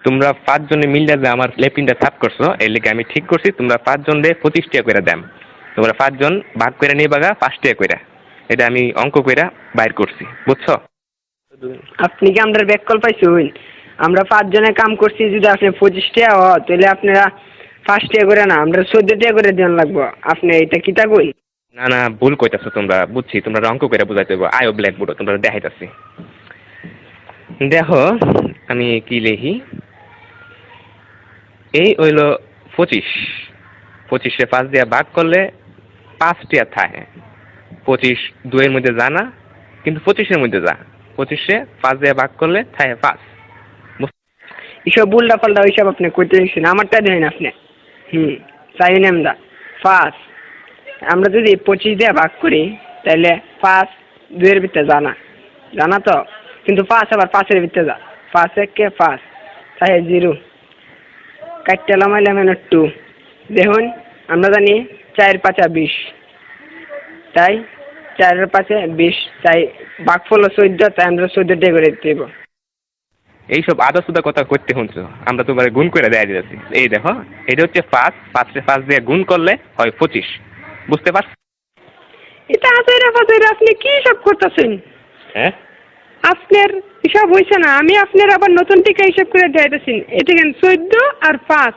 তোমরা 5 জনে মিলে যে আমার লেপিনটা সাফ করছো এর লেগে আমি ঠিক করছি তোমরা 5 জন রে 25 টাকা করে দাম। তোমরা 5 জন ভাগ করে নিবাগা 5 টাকা করে। এটা আমি অঙ্ক কইরা বাইর করছি, বুঝছো? আপনি কি আমরা ব্যাক কল পাইছুন? আমরা 5 জনে কাম করছি, যদি আপনি 25 টাকা হয় তাহলে আপনারা 5 টাকা করে না, আমরা 14 টাকা করে দেন লাগবো। আপনি এটা কিতা কই? না না, ভুল কইতাছো তোমরা, বুঝছি তোমরা অঙ্ক কইরা বুঝাইতে হবে। আয়ো ব্ল্যাকবোর্ড তোমরা দেখাইতাছি। দেখো আমি কি লিখি, এই হইল 25, 25-এ 5 দিয়ে ভাগ করলে 5 টাকা থাকে। 25 2-এর মধ্যে যা না, কিন্তু 25-এর মধ্যে যা। 25-এ 5 দিয়ে ভাগ করলে থাকে 5। এসব উল্টা পাল্টা ওইসব আপনি কইতে দিচ্ছেন, আমারটা দেন আপনি। চাই আমরা 5, আমরা যদি 25 দিয়ে ভাগ করি তাহলে 5 2-এর ভিতরে জানা জানা তো, কিন্তু 5 আবার 5-এর ভিতরে যা। 5 1 5 তাই 0 কাটতে লামাইলাম 2। দেখুন আমরা জানি 4 5 20, তাই 4 5 20, তাই ভাগফল 14, তাই আমরা 14 টাকা করে দিতে হবে। এইসব আদা সুদা কথা করতে শুনছো, আমরা তোমার গুণ করে দেয়া দিতেছি। এই দেখো এটা হচ্ছে 5, 5-এ 5 দিয়ে গুণ করলে হয় 25, বুঝতে পারছো? এটা আজাইরা বাজাইরা আপনি কি সব করতেছেন? হ্যাঁ, আপনার হিসাব হয়েছে না, আমি আপনার আবার নতুন টিকা হিসাব করে দিতেছি। এটা কেন 14 আর 5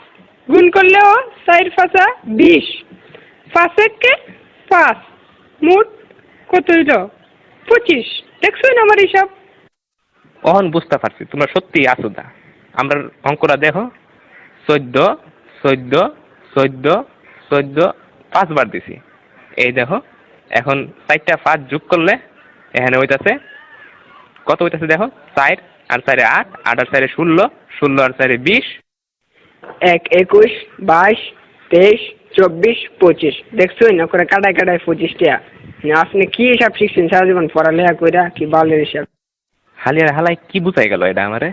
গুণ করলেও 4 5 20, 5 1 5, মোট কত হইল? 25। দেখছেন আমার হিসাব? অহন বুঝতে পারছি তোমরা সত্যি আসুদা। আমরা অঙ্কটা দেখো, 14 14 14 14 5 বার দিছি। এই দেখো এখন 4টা 5 যোগ করলে এখানে হইতাছে কত হইতাছে দেখো, 4 আর 4 8, 8 আর 4 16, 16 আর 4 20। 1 21 22 23 24 25। দেখছেন না করে কাটায় কাটায় 25 টাকা। আপনি কি হিসাব শিখছেন সারা জীবন পড়ালেখা কইরা? কি বালের হিসাব? হালিয়ার হালাই কি বুঝাই গেল এটা আমারে?